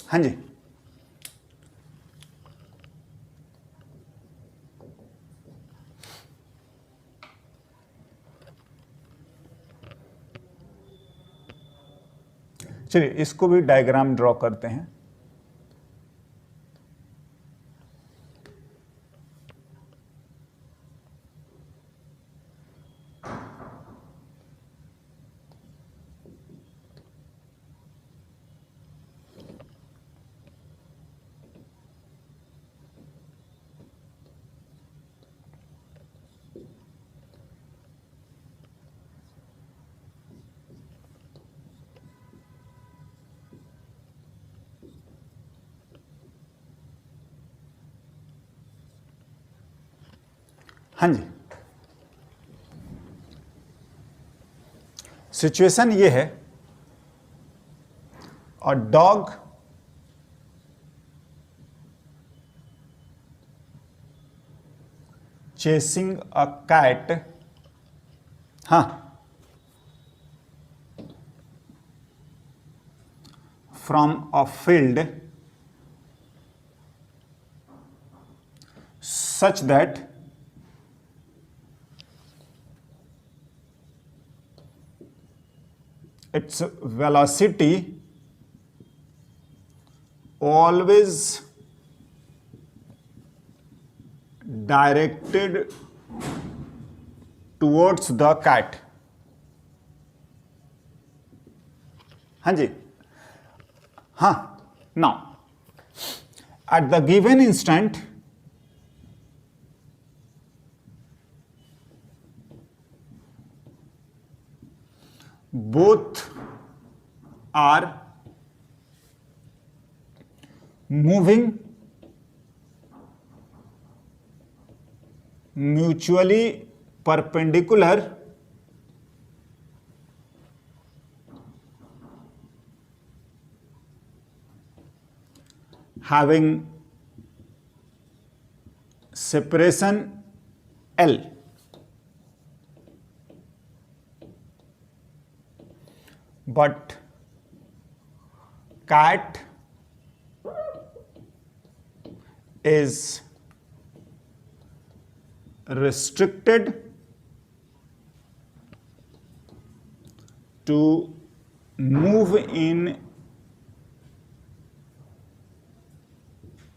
हाँ जी, चलिए इसको भी डायग्राम ड्रॉ करते हैं। हाँ जी, सिचुएशन ये है, a dog chasing a cat, हाँ, from a field such that its velocity always directed towards the cat। हाँ जी, हाँ, now at the given instant both are moving mutually perpendicular having separation L, but cat is restricted to move in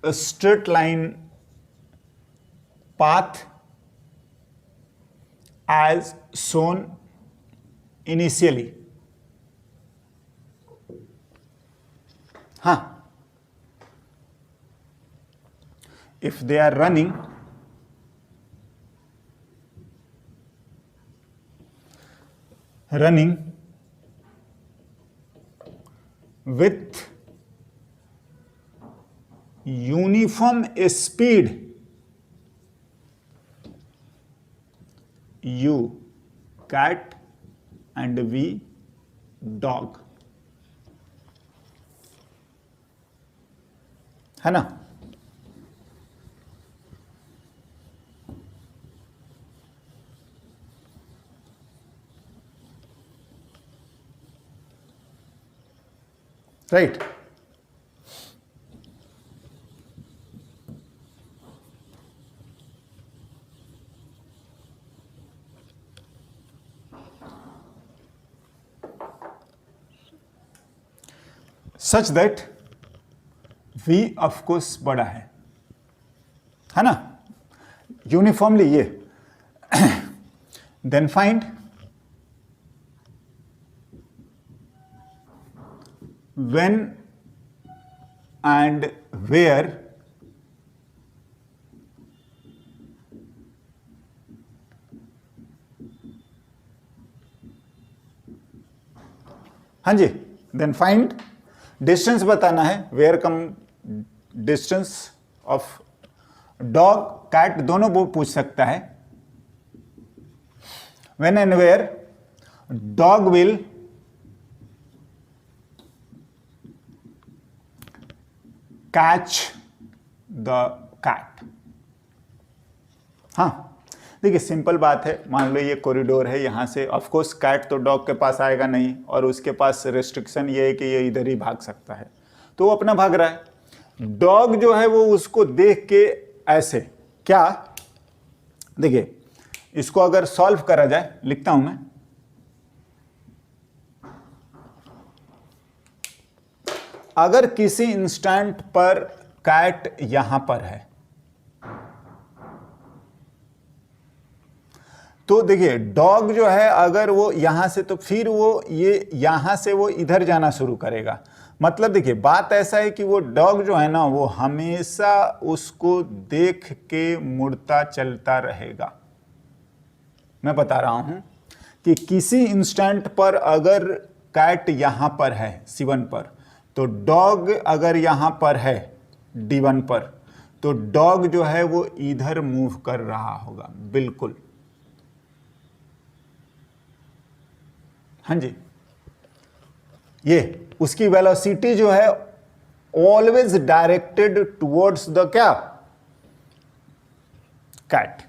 a straight line path as shown initially। हाँ, if they are running with uniform speed, U cat and V dog, है ना? Right, such that V of course बड़ा है ना, uniformly ये। Then find when and where हाँ जी, then find distance बताना है, where come distance of dog cat दोनों वो पूछ सकता है। When and where dog will catch the cat. हाँ देखिए सिंपल बात है, मान लो ये कॉरिडोर है, यहाँ से ऑफ कोर्स कैट तो डॉग के पास आएगा नहीं और उसके पास रेस्ट्रिक्शन ये है कि ये इधर ही भाग सकता है, तो वो अपना भाग रहा है। डॉग जो है वो उसको देख के ऐसे, क्या, देखिए इसको अगर सॉल्व करा जाए, लिखता हूं मैं, अगर किसी इंस्टेंट पर कैट यहां पर है तो देखिए डॉग जो है अगर वो यहां से, तो फिर वो ये यहां से वो इधर जाना शुरू करेगा। मतलब देखिए बात ऐसा है कि वो डॉग जो है ना वो हमेशा उसको देख के मुड़ता चलता रहेगा। मैं बता रहा हूं कि किसी इंस्टेंट पर अगर कैट यहां पर है C1 पर, तो डॉग अगर यहां पर है D1 पर, तो डॉग जो है वो इधर मूव कर रहा होगा, बिल्कुल। हाँ जी, ये उसकी वेलोसिटी जो है ऑलवेज डायरेक्टेड टुवर्ड्स द क्या, कैट,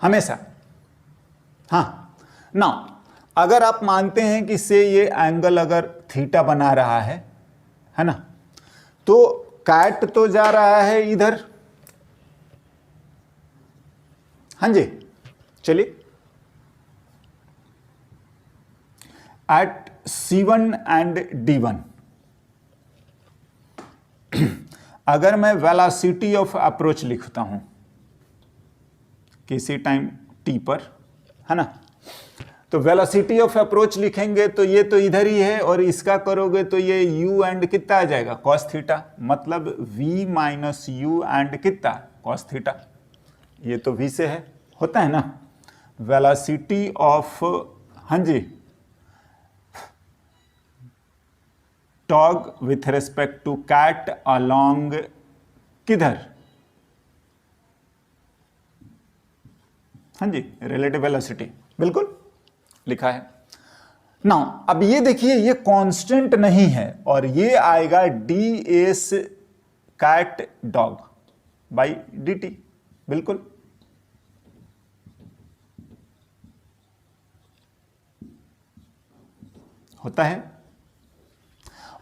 हमेशा। हाँ ना, अगर आप मानते हैं कि से ये एंगल अगर थीटा बना रहा है ना, तो कैट तो जा रहा है इधर। हाँ जी, चलिए, एट C1 एंड D1 अगर मैं वेलोसिटी ऑफ अप्रोच लिखता हूं किसी टाइम t पर, है ना, तो वेलोसिटी ऑफ अप्रोच लिखेंगे तो ये तो इधर ही है, और इसका करोगे तो ये u एंड कितना आ जाएगा, cos थीटा, मतलब v माइनस u एंड कितना, cos थीटा। ये तो v से है, होता है ना, वेलोसिटी ऑफ, हाँ जी, dog with respect to cat along किधर, हाँ जी, रिलेटिव वेलोसिटी, बिल्कुल लिखा है। नाउ अब ये देखिए ये कांस्टेंट नहीं है, और ये आएगा ds cat dog by dt, बिल्कुल। होता है,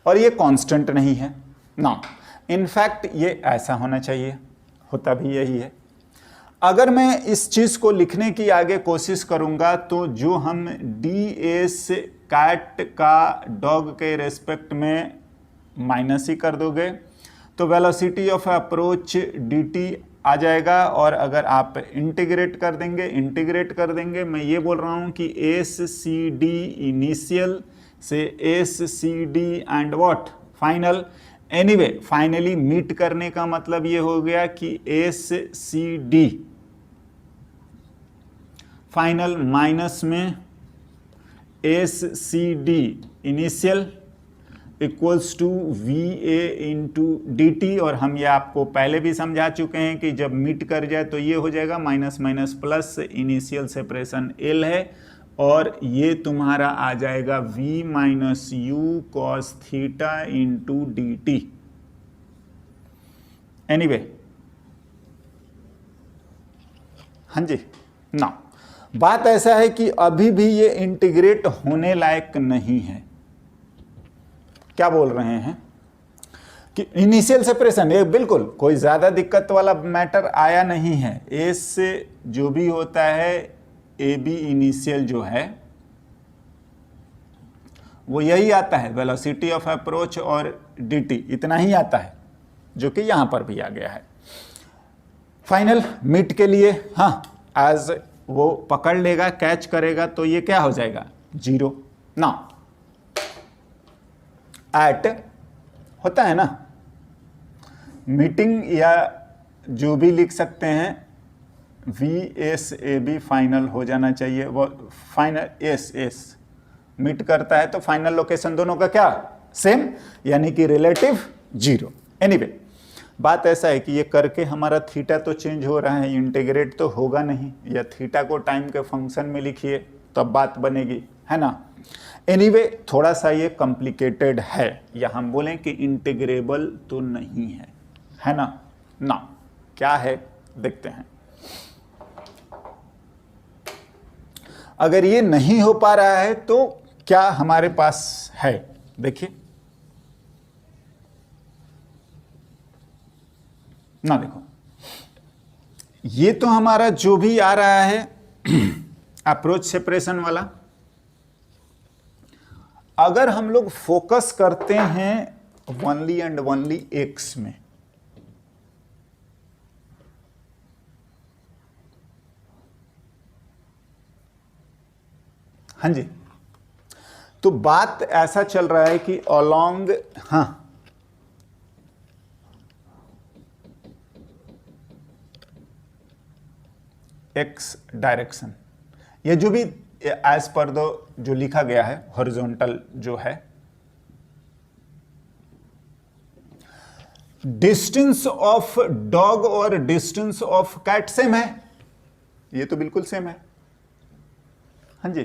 और ये कांस्टेंट नहीं है ना, इनफैक्ट ये ऐसा होना चाहिए, होता भी यही है। अगर मैं इस चीज को लिखने की आगे कोशिश करूंगा तो जो हम ds कैट का डॉग के रेस्पेक्ट में माइनस ही कर दोगे तो वेलोसिटी ऑफ अप्रोच dt आ जाएगा, और अगर आप इंटीग्रेट कर देंगे, मैं ये बोल रहा हूं कि SCD इनिशियल से SCD and what final, anyway finally meet करने का मतलब ये हो गया कि SCD फाइनल माइनस में SCD initial equals to VA into dt, और हम ये आपको पहले भी समझा चुके हैं कि जब मीट कर जाए तो ये हो जाएगा minus minus plus, initial separation L है, और ये तुम्हारा आ जाएगा V minus U cos theta into dt। Anyway, हाँ जी ना, बात ऐसा है कि अभी भी ये इंटीग्रेट होने लायक नहीं है। क्या बोल रहे हैं कि इनिशियल सेपरेशन, ये बिल्कुल कोई ज्यादा दिक्कत वाला मैटर आया नहीं है। ए से जो भी होता है AB इनिशियल जो है वो यही आता है, वेलोसिटी ऑफ अप्रोच और dt, इतना ही आता है, जो कि यहां पर भी आ गया है। फाइनल मीट के लिए, हाँ, एज वो पकड़ लेगा, कैच करेगा, तो ये क्या हो जाएगा, 0 ना, एट होता है ना, मीटिंग या जो भी लिख सकते हैं, VSAB फाइनल हो जाना चाहिए, वो फाइनल S मीट करता है तो फाइनल लोकेशन दोनों का क्या, सेम, यानी कि रिलेटिव 0। एनीवे, बात ऐसा है कि ये करके हमारा थीटा तो चेंज हो रहा है, इंटीग्रेट तो होगा नहीं, या थीटा को टाइम के फंक्शन में लिखिए तब बात बनेगी, है ना। एनीवे, थोड़ा सा ये कॉम्प्लिकेटेड है, या हम बोलें कि इंटीग्रेबल तो नहीं है ना। ना क्या है देखते हैं। अगर ये नहीं हो पा रहा है तो क्या हमारे पास है, देखिए ना देखो, ये तो हमारा जो भी आ रहा है अप्रोच सेपरेशन वाला, अगर हम लोग फोकस करते हैं ओनली एंड ओनली एक्स में, हाँ जी, तो बात ऐसा चल रहा है कि अलोंग, हाँ, एक्स डायरेक्शन, ये जो भी एज पर दो जो लिखा गया है हॉरिजॉन्टल जो है, डिस्टेंस ऑफ डॉग और डिस्टेंस ऑफ कैट सेम है, ये तो बिल्कुल सेम है, हाँ जी,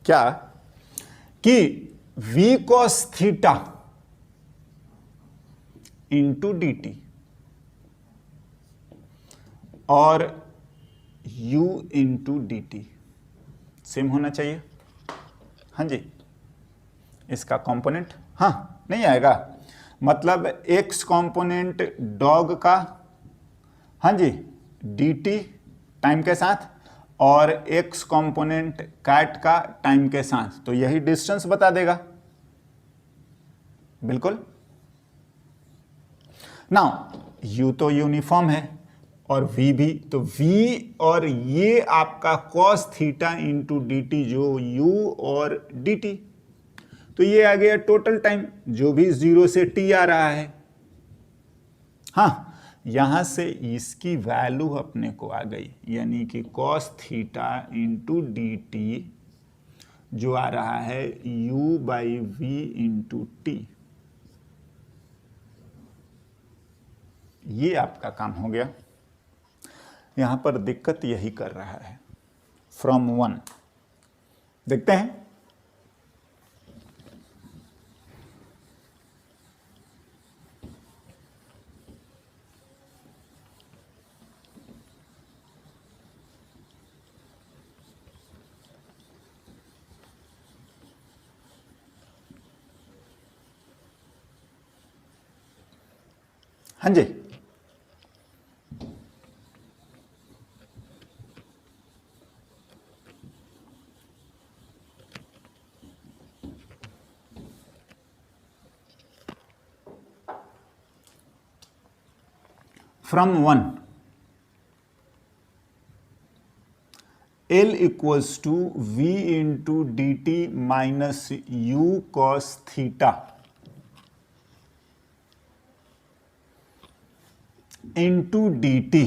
क्या कि v cos theta into d T और u into d T same होना चाहिए, हाँ जी, इसका कंपोनेंट हाँ नहीं आएगा, मतलब x कंपोनेंट डॉग का, हाँ जी, डी टी टाइम के साथ और x कंपोनेंट कैट का टाइम के साथ, तो यही डिस्टेंस बता देगा, बिल्कुल। नाउ u तो यूनिफॉर्म है और v भी, तो v और ये आपका cos theta into d t, जो u और dt, तो ये आ गया टोटल टाइम जो भी 0 से t आ रहा है, हाँ, यहां से इसकी वैल्यू अपने को आ गई, यानी कि cos theta into d t जो आ रहा है u by v into t, ये आपका काम हो गया। यहां पर दिक्कत यही कर रहा है, फ्रॉम 1 देखते हैं, हाँ जी, from 1 L equals to v into d t minus u cos theta into d t,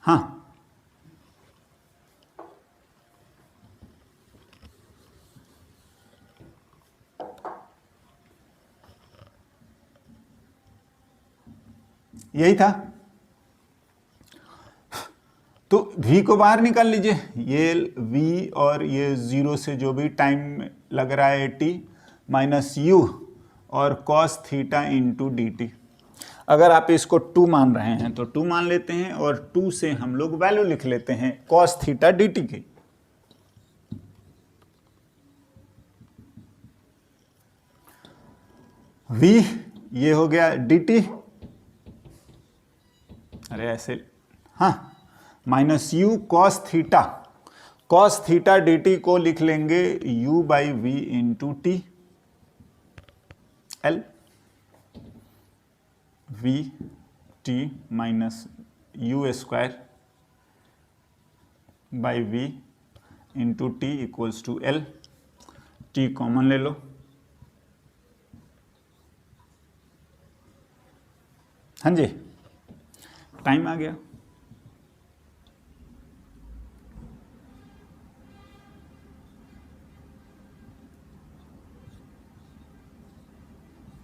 हाँ, यही था, तो v को बाहर निकाल लीजिए, ये v और ये 0 से जो भी टाइम लग रहा है t माइनस यू और cos theta into d T, अगर आप इसको 2 मान रहे हैं तो 2 मान लेते हैं और 2 से हम लोग वैल्यू लिख लेते हैं cos थीटा डी टी की, v ये हो गया डी टी, अरे ऐसे, हाँ, minus u cos theta d t को लिख लेंगे u by v into t, l v t minus u square by v into t equals to l, t common ले लो, हाँ जी, टाइम आ गया,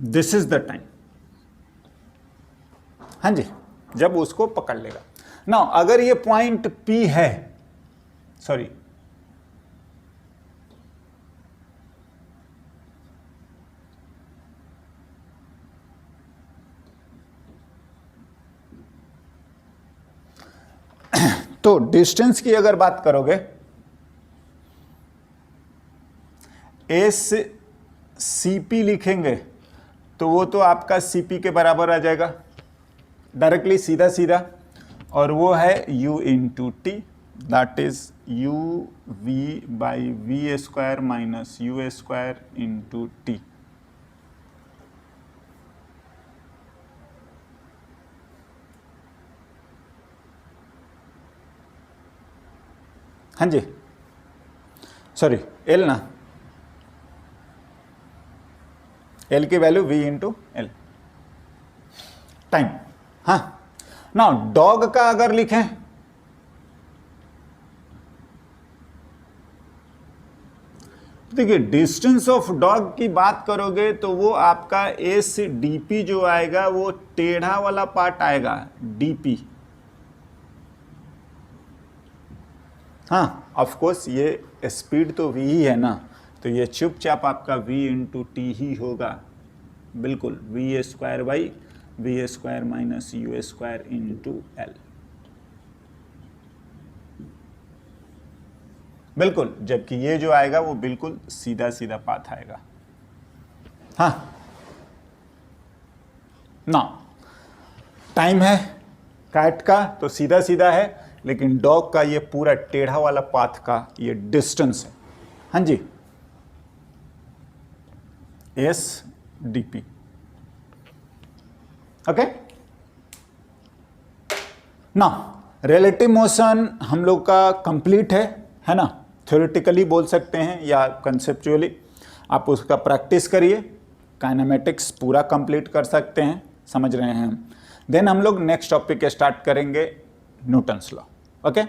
दिस इज द टाइम, हाँ जी, जब उसको पकड़ लेगा। ना अगर ये पॉइंट P है, सॉरी, तो डिस्टेंस की अगर बात करोगे, एस सी पी लिखेंगे तो वो तो आपका सी पी के बराबर आ जाएगा, डायरेक्टली सीधा सीधा, और वो है u into t, that is u v by v square minus u square into t. हाँ जी, सॉरी एल ना, एल की value v into l time. हाँ ना, डॉग का अगर लिखें, देखिए डिस्टेंस ऑफ डॉग की बात करोगे तो वो आपका एस डीपी जो आएगा वो टेढ़ा वाला पार्ट आएगा, डीपी। हाँ ऑफ कोर्स ये स्पीड तो v ही है ना, तो ये चुपचाप आपका v इंटू टी ही होगा, बिल्कुल v square by v square minus u square into l, बिल्कुल। जबकि ये जो आएगा वो बिल्कुल सीधा सीधा पाथ आएगा। हाँ ना, टाइम है कैट का तो सीधा सीधा है, लेकिन डॉग का ये पूरा टेढ़ा वाला पाथ का ये डिस्टेंस है। हाँ जी, एस डीपी। ओके ना, रिलेटिव मोशन हम लोग का कंप्लीट है ना, थ्योरेटिकली बोल सकते हैं या कंसेप्चुअली, आप उसका प्रैक्टिस करिए, काइनेमेटिक्स पूरा कंप्लीट कर सकते हैं, समझ रहे हैं हम। देन हम लोग नेक्स्ट टॉपिक स्टार्ट करेंगे, न्यूटन्स लॉ। ओके।